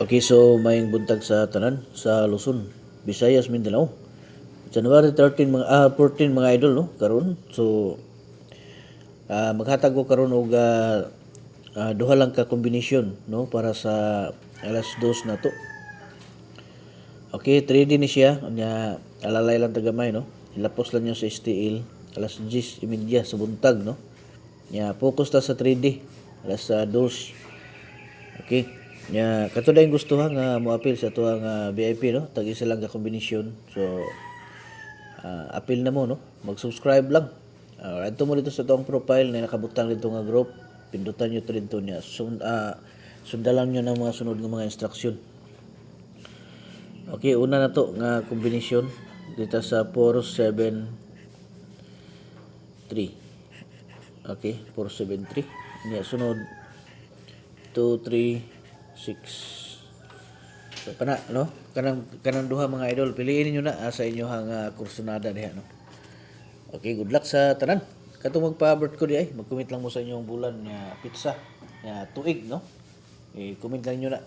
Okay, so mayong buntag sa tanan sa Luzon, Visayas, Mindanao. January 13 14 mga idol no karon. So maghatag ko karon og duha lang ka kombinasyon no para sa alas 2 na to. Okay, 3D ni siya nya alalay lang tagamay no. Ilapos lang niyo sa STL alas 10:30 sa buntag no. Nya focus ta sa 3D alas 2. Okay. Nya kato yung gusto ha nga moapil sa tuang VIP no. Tag isa lang ka kombinasyon. So apil na mo no. Mag-subscribe lang. Adto mo dito sa tuang profile na nakabutang dito nga group. Pindutan nyo to dito niya. Sundalan nyo ng mga sunod ng mga instruction. Okay, una na to nga kombinasyon dito sa 473. Okay, 473. Niya sunod 236. So kana no? Kanang duha mga idol, piliin niyo na sa inyo hang kursunada diha no. Okay, good luck sa tanan. Katong magpa-abort ko di ay, mag-comment lang mo sa inyong bulan nga pizza, nga tuig no. Eh, comment lang niyo na.